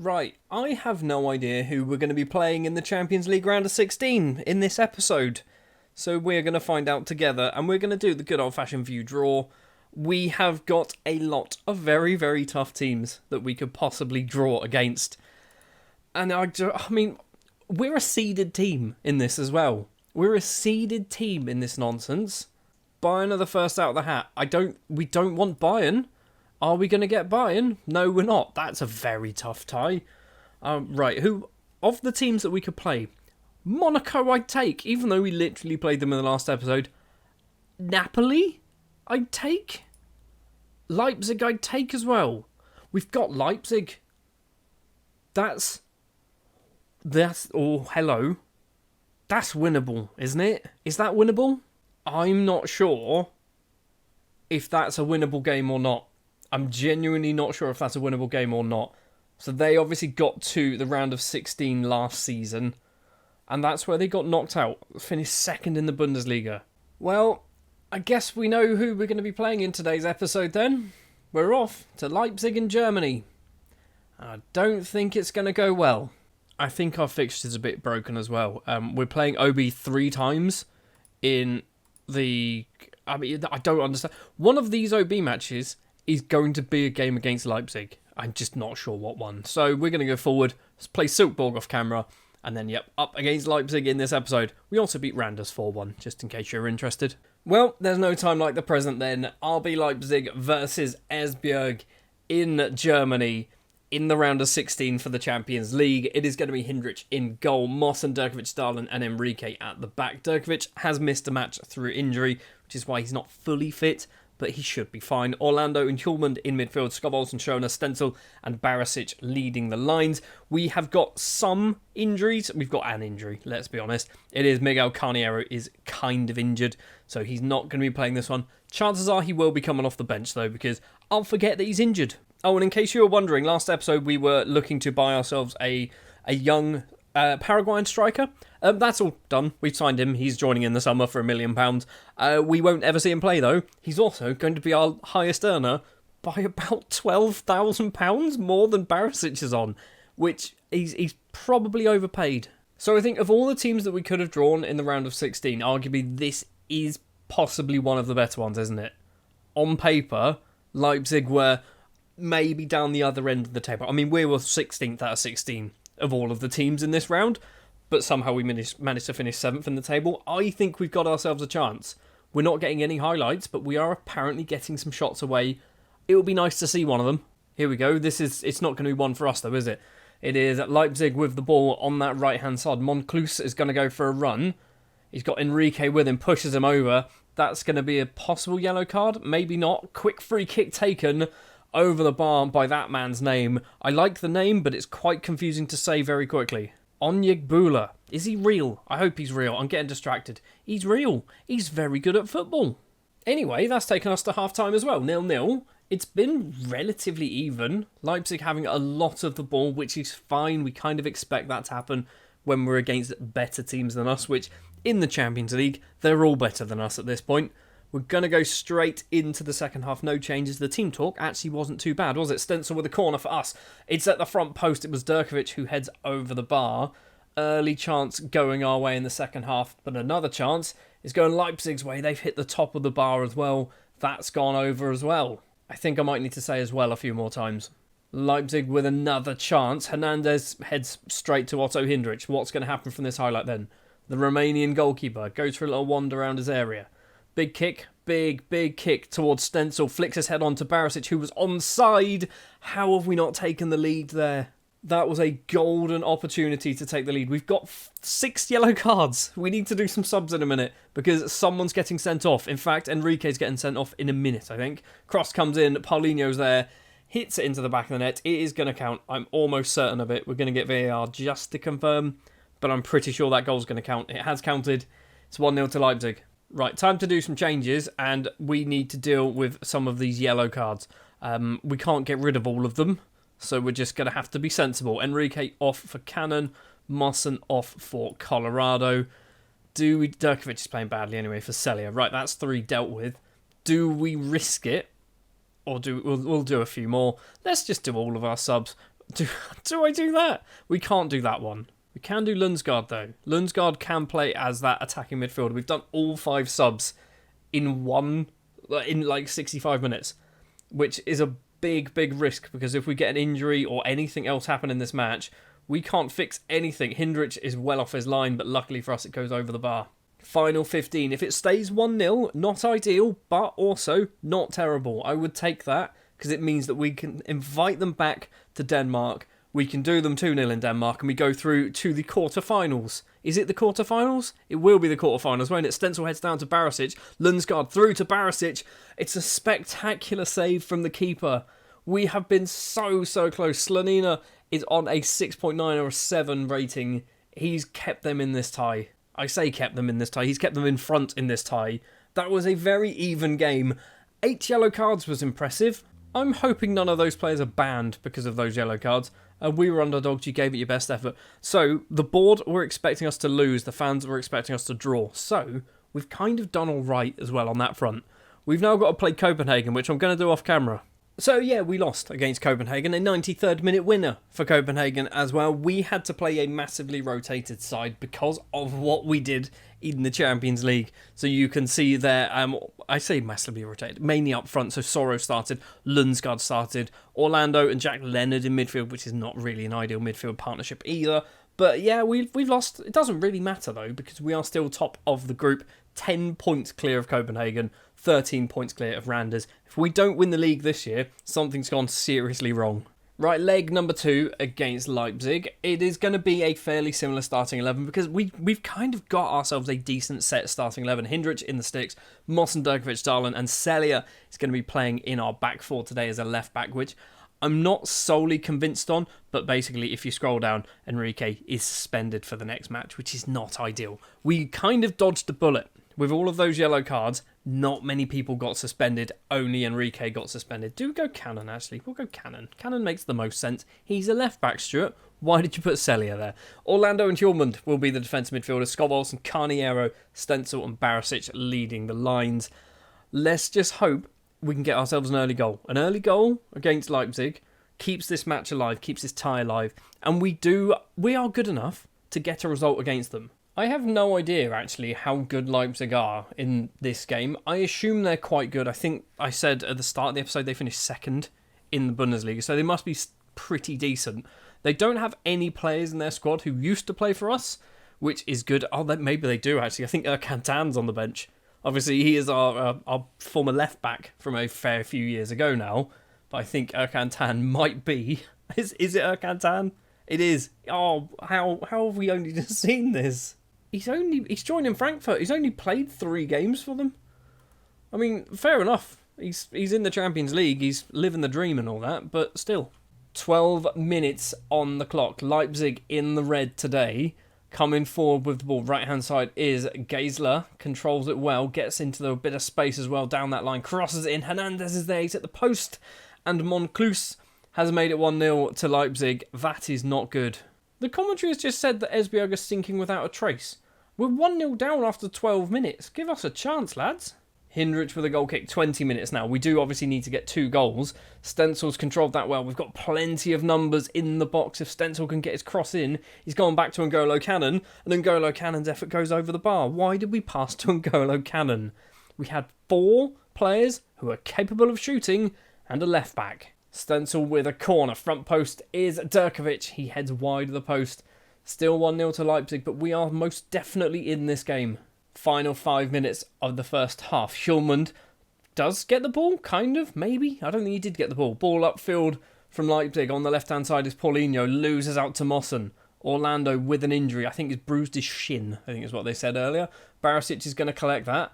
Right, I have no idea who we're going to be playing in the Champions League round of 16 in this episode. So we're going to find out together, and we're going to do the good old-fashioned view draw. We have got a lot of very, very tough teams that we could possibly draw against. And I mean, we're a seeded team in this as well. We're a seeded team in this nonsense. Bayern are the first out of the hat. We don't want Bayern. Are we going to get Bayern? No, we're not. That's a very tough tie. Right, who of the teams that we could play? Monaco I'd take, even though we literally played them in the last episode. Napoli I'd take. Leipzig I'd take as well. We've got Leipzig. That's oh, hello. That's winnable, isn't it? Is that winnable? I'm not sure if that's a winnable game or not. I'm genuinely not sure if that's a winnable game or not. So they obviously got to the round of 16 last season, and that's where they got knocked out, finished second in the Bundesliga. Well, I guess we know who we're going to be playing in today's episode then. We're off to Leipzig in Germany. I don't think it's going to go well. I think our fixture's a bit broken as well. We're playing OB 3 times in the... I mean, I don't understand. One of these OB matches is going to be a game against Leipzig. I'm just not sure what one. So we're going to go forward, let's play Silkeborg off camera, and then, yep, up against Leipzig in this episode. We also beat Randers 4-1, just in case you're interested. Well, there's no time like the present then. RB Leipzig versus Esbjerg in Germany in the round of 16 for the Champions League. It is going to be Hindrich in goal, Moss and Durkovic, Darlin and Enrique at the back. Durkovic has missed a match through injury, which is why he's not fully fit, but he should be fine. Orlando and Hjulmand in midfield, Schobols and Schöner, Stenzel and Barisic leading the lines. We have got some injuries. We've got an injury, let's be honest. It is Miguel Carniero is kind of injured, so he's not going to be playing this one. Chances are he will be coming off the bench, though, because I'll forget that he's injured. Oh, and in case you were wondering, last episode we were looking to buy ourselves a young Paraguayan striker. That's all done. We've signed him. He's joining in the summer for £1 million. We won't ever see him play, though. He's also going to be our highest earner by about £12,000 more than Barisic is on, which he's probably overpaid. So I think of all the teams that we could have drawn in the round of 16, arguably this is possibly one of the better ones, isn't it? On paper, Leipzig were maybe down the other end of the table. I mean, we were 16th out of 16 of all of the teams in this round, but somehow we managed to finish 7th in the table. I think we've got ourselves a chance. We're not getting any highlights, but we are apparently getting some shots away. It would be nice to see one of them. Here we go. It's not going to be one for us, though, is it? It is Leipzig with the ball on that right-hand side. Monclus is going to go for a run. He's got Enrique with him, pushes him over. That's going to be a possible yellow card. Maybe not. Quick free kick taken over the bar by that man's name. I like the name, but it's quite confusing to say very quickly. Onyegbula. Is he real? I hope he's real. I'm getting distracted. He's real. He's very good at football. Anyway, that's taken us to half-time as well. 0-0. It's been relatively even. Leipzig having a lot of the ball, which is fine. We kind of expect that to happen when we're against better teams than us, which in the Champions League, they're all better than us at this point. We're going to go straight into the second half. No changes. The team talk actually wasn't too bad, was it? Stenzel with a corner for us. It's at the front post. It was Durkovic who heads over the bar. Early chance going our way in the second half, but another chance is going Leipzig's way. They've hit the top of the bar as well. That's gone over as well. I think I might need to say as well a few more times. Leipzig with another chance. Hernandez heads straight to Otto Hindrich. What's going to happen from this highlight then? The Romanian goalkeeper goes for a little wander around his area. Big kick, big kick towards Stenzel. Flicks his head onto Barisic, who was onside. How have we not taken the lead there? That was a golden opportunity to take the lead. We've got 6 yellow cards. We need to do some subs in a minute because someone's getting sent off. In fact, Enrique's getting sent off in a minute, I think. Cross comes in. Paulinho's there. Hits it into the back of the net. It is going to count. I'm almost certain of it. We're going to get VAR just to confirm, but I'm pretty sure that goal's going to count. It has counted. It's 1-0 to Leipzig. Right, time to do some changes, and we need to deal with some of these yellow cards. We can't get rid of all of them, so we're just going to have to be sensible. Enrique off for Cannon, Mossen off for Colorado. Durkovic is playing badly anyway for Celia. Right, that's 3 dealt with. Do we risk it? Or we'll do a few more? Let's just do all of our subs. Do I do that? We can't do that one. We can do Lundsgaard, though. Lundsgaard can play as that attacking midfielder. We've done all 5 subs in like 65 minutes, which is a big risk, because if we get an injury or anything else happen in this match, we can't fix anything. Hindrich is well off his line, but luckily for us, it goes over the bar. Final 15. If it stays 1-0, not ideal, but also not terrible. I would take that, because it means that we can invite them back to Denmark. We can do them 2-0 in Denmark, and we go through to the quarterfinals. Is it the quarterfinals? It will be the quarterfinals, won't it? Stenzel heads down to Barisic. Lundsgaard through to Barisic. It's a spectacular save from the keeper. We have been so close. Slanina is on a 6.9 or a 7 rating. He's kept them in this tie. I say kept them in this tie. He's kept them in front in this tie. That was a very even game. 8 yellow cards was impressive. I'm hoping none of those players are banned because of those yellow cards. We were underdogs, you gave it your best effort. So, the board were expecting us to lose, the fans were expecting us to draw. So, we've kind of done alright as well on that front. We've now got to play Copenhagen, which I'm going to do off camera. So yeah, we lost against Copenhagen, a 93rd minute winner for Copenhagen as well. We had to play a massively rotated side because of what we did in the Champions League. So you can see there, I say massively rotated, mainly up front. So Soro started, Lundsgaard started, Orlando and Jack Leonard in midfield, which is not really an ideal midfield partnership either. But yeah, we've lost. It doesn't really matter though, because we are still top of the group, 10 points clear of Copenhagen, 13 points clear of Randers. If we don't win the league this year, something's gone seriously wrong. Right, leg number 2 against Leipzig. It is going to be a fairly similar starting 11 because we've kind of got ourselves a decent set starting 11. Hindrich in the sticks, Moss and Durkovic, Darlin, and Celia is going to be playing in our back 4 today as a left back, which I'm not solely convinced on, but basically if you scroll down, Enrique is suspended for the next match, which is not ideal. We kind of dodged the bullet. With all of those yellow cards, not many people got suspended. Only Enrique got suspended. Do go Cannon, actually. We'll go Cannon. Cannon makes the most sense. He's a left-back, Stuart. Why did you put Celia there? Orlando and Hjulmand will be the defensive midfielders. Skov Olsen, Carniero, Stenzel and Barisic leading the lines. Let's just hope we can get ourselves an early goal. An early goal against Leipzig keeps this match alive, keeps this tie alive. And we are good enough to get a result against them. I have no idea, actually, how good Leipzig are in this game. I assume they're quite good. I think I said at the start of the episode they finished 2nd in the Bundesliga, so they must be pretty decent. They don't have any players in their squad who used to play for us, which is good. Oh, maybe they do, actually. I think Erkantan's on the bench. Obviously, he is our former left-back from a fair few years ago now, but I think Erkantan might be... Is it Erkantan? It is. Oh, how have we only just seen this? He's joining Frankfurt. He's only played 3 games for them. I mean, fair enough. He's in the Champions League. He's living the dream and all that, but still. 12 minutes on the clock. Leipzig in the red today. Coming forward with the ball. Right-hand side is Geisler. Controls it well. Gets into a bit of space as well down that line. Crosses it in. Hernandez is there. He's at the post. And Monclus has made it 1-0 to Leipzig. That is not good. The commentary has just said that Esbjerg is sinking without a trace. We're 1-0 down after 12 minutes. Give us a chance, lads. Hindrich with a goal kick, 20 minutes now. We do obviously need to get 2 goals. Stenzel's controlled that well. We've got plenty of numbers in the box. If Stenzel can get his cross in, he's gone back to N'Golo Cannon, and N'Golo Cannon's effort goes over the bar. Why did we pass to N'Golo Cannon? We had 4 players who are capable of shooting and a left back. Stenzel with a corner. Front post is Durkovic. He heads wide of the post. Still 1-0 to Leipzig, but we are most definitely in this game. Final 5 minutes of the first half. Hjulmand does get the ball, kind of, maybe. I don't think he did get the ball. Ball upfield from Leipzig. On the left-hand side is Paulinho. Loses out to Mossen. Orlando with an injury. I think he's bruised his shin, I think is what they said earlier. Barisic is going to collect that.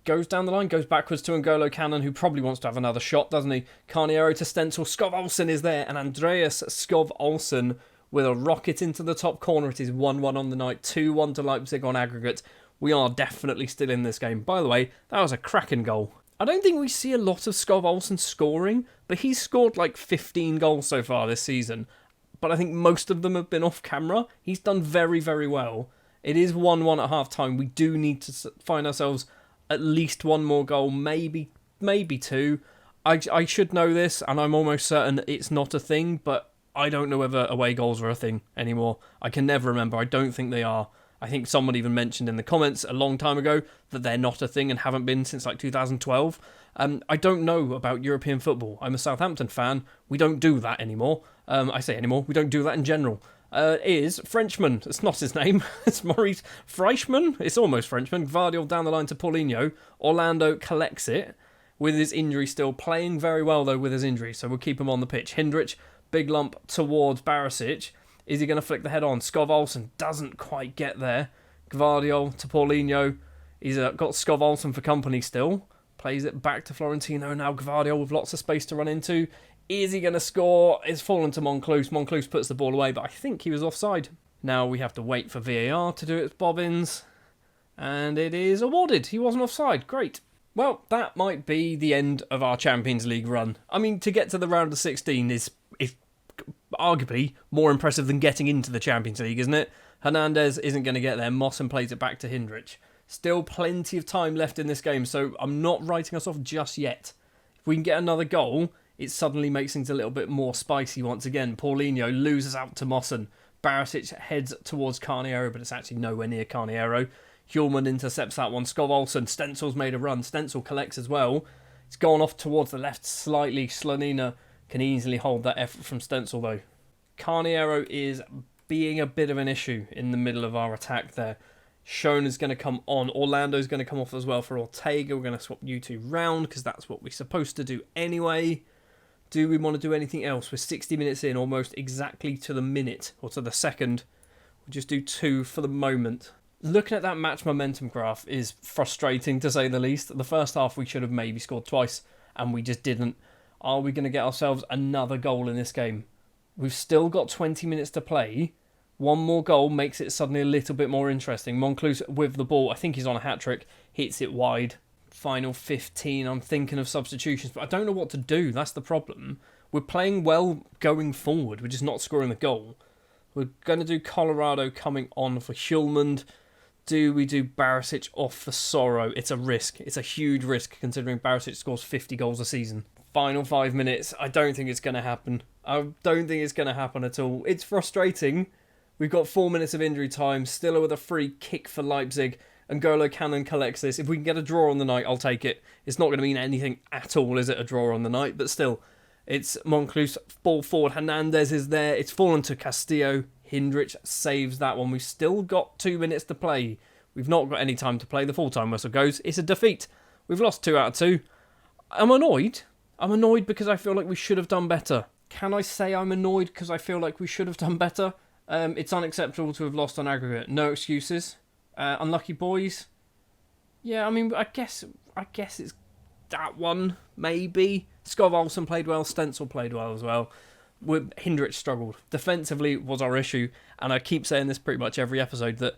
Goes down the line, goes backwards to N'Golo Cannon, who probably wants to have another shot, doesn't he? Carniero to Stenzel. Skov Olsen is there, and Andreas Skov Olsen with a rocket into the top corner. It is 1-1 on the night, 2-1 to Leipzig on aggregate. We are definitely still in this game. By the way, that was a cracking goal. I don't think we see a lot of Skov Olsen scoring, but he's scored like 15 goals so far this season. But I think most of them have been off camera. He's done very, very well. It is 1-1 at half-time. We do need to find ourselves at least 1 more goal, maybe 2. I should know this, and I'm almost certain it's not a thing, but I don't know whether away goals are a thing anymore. I can never remember. I don't think they are. I think someone even mentioned in the comments a long time ago that they're not a thing and haven't been since like 2012. I don't know about European football. I'm a Southampton fan. We don't do that anymore. I say anymore. We don't do that in general. Is Frenchman. It's not his name. It's Maurice Freischmann. It's almost Frenchman. Gvardiol down the line to Paulinho. Orlando collects it with his injury still. Playing very well, though, with his injury. So we'll keep him on the pitch. Hindrich, big lump towards Barisic. Is he going to flick the head on? Skov Olsen doesn't quite get there. Gvardiol to Paulinho. He's got Skov Olsen for company still. Plays it back to Florentino. Now Gvardiol with lots of space to run into. Is he going to score? It's fallen to Moncluse. Moncluse puts the ball away, but I think he was offside. Now we have to wait for VAR to do its bobbins. And it is awarded. He wasn't offside. Great. Well, that might be the end of our Champions League run. I mean, to get to the round of 16 is arguably more impressive than getting into the Champions League, isn't it? Hernandez isn't going to get there. Mossen plays it back to Hindrich. Still plenty of time left in this game, so I'm not writing us off just yet. If we can get another goal, it suddenly makes things a little bit more spicy once again. Paulinho loses out to Mossen. Barisic heads towards Carniero, but it's actually nowhere near Carniero. Hjulman intercepts that one. Skov Olsen. Stenzel's made a run. Stenzel collects as well. It's gone off towards the left slightly. Slonina can easily hold that effort from Stenzel, though. Carniero is being a bit of an issue in the middle of our attack there. Schoen is going to come on. Orlando's going to come off as well for Ortega. We're going to swap you two round because that's what we're supposed to do anyway. Do we want to do anything else? We're 60 minutes in, almost exactly to the minute, or to the second. We'll just do 2 for the moment. Looking at that match momentum graph is frustrating, to say the least. The first half we should have maybe scored twice, and we just didn't. Are we going to get ourselves another goal in this game? We've still got 20 minutes to play. One more goal makes it suddenly a little bit more interesting. Moncluse with the ball, I think he's on a hat-trick, hits it wide. Final 15, I'm thinking of substitutions, but I don't know what to do. That's the problem. We're playing well going forward. We're just not scoring the goal. We're going to do Colorado coming on for Hjulmand. Do we do Barisic off for Sorrow? It's a risk. It's a huge risk considering Barisic scores 50 goals a season. Final 5 minutes. I don't think it's going to happen. I don't think it's going to happen at all. It's frustrating. We've got 4 minutes of injury time. Stiller with a free kick for Leipzig. And N'Golo Cannon collects this. If we can get a draw on the night, I'll take it. It's not going to mean anything at all, is it, a draw on the night? But still, it's Moncluse, ball forward. Hernandez is there. It's fallen to Castillo. Hindrich saves that one. We've still got 2 minutes to play. We've not got any time to play. The full-time whistle goes. It's a defeat. We've lost 2 out of 2. I'm annoyed. I'm annoyed because I feel like we should have done better. Can I say I'm annoyed because I feel like we should have done better? It's unacceptable to have lost on aggregate. No excuses. Unlucky boys. Yeah, I mean, I guess it's that one, maybe. Skov Olsen played well. Stenzel played well as well. Hindrich struggled. Defensively was our issue, and I keep saying this pretty much every episode, that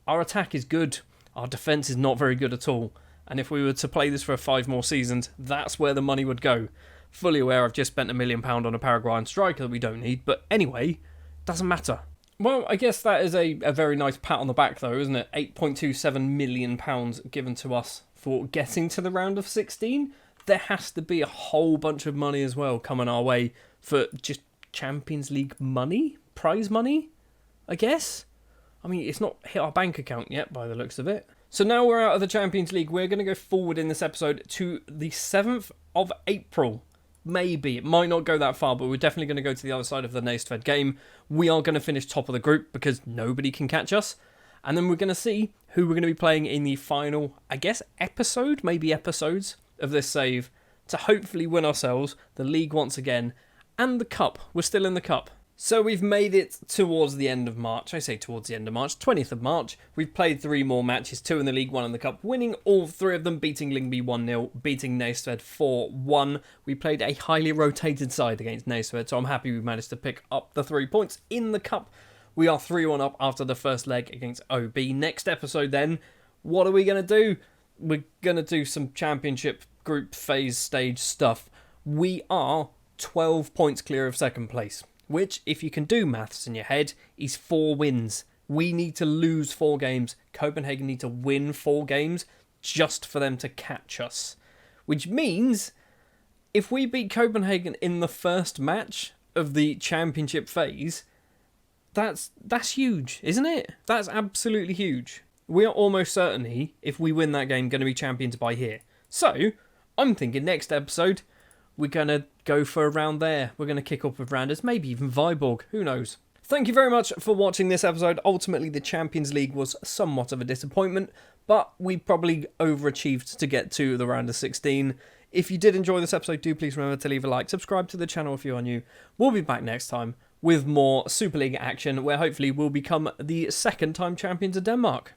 our attack is good. Our defence is not very good at all. And if we were to play this for 5 more seasons, that's where the money would go. Fully aware I've just spent £1 million on a Paraguayan striker that we don't need, but anyway, doesn't matter. Well, I guess that is a very nice pat on the back, though, isn't it? £8.27 million given to us for getting to the round of 16. There has to be a whole bunch of money as well coming our way for just Champions League money? Prize money? I guess? I mean, it's not hit our bank account yet, by the looks of it. So now we're out of the Champions League. We're going to go forward in this episode to the 7th of April. Maybe. It might not go that far, but we're definitely going to go to the other side of the Næstved game. We are going to finish top of the group because nobody can catch us. And then we're going to see who we're going to be playing in the final, I guess, episode, maybe episodes of this save to hopefully win ourselves the league once again and the cup. We're still in the cup. So we've made it towards the end of March. I say towards the end of March, 20th of March. We've played 3 more matches, 2 in the league, 1 in the cup, winning all 3 of them, beating Lyngby 1-0, beating Næstved 4-1. We played a highly rotated side against Næstved, so I'm happy we managed to pick up the 3 points in the cup. We are 3-1 up after the first leg against OB. Next episode then, what are we going to do? We're going to do some championship group phase stage stuff. We are 12 points clear of second place, which, if you can do maths in your head, is 4 wins. We need to lose 4 games. Copenhagen need to win 4 games just for them to catch us. Which means, if we beat Copenhagen in the first match, of the championship phase, that's huge, isn't it? That's absolutely huge. We are almost certainly, if we win that game, going to be champions by here. So, I'm thinking next episode, we're going to go for a round there. We're going to kick up with Randers, maybe even Viborg, who knows. Thank you very much for watching this episode. Ultimately, the Champions League was somewhat of a disappointment, but we probably overachieved to get to the round of 16. If you did enjoy this episode, do please remember to leave a like, subscribe to the channel if you are new. We'll be back next time with more Super League action, where hopefully we'll become the second-time champions of Denmark.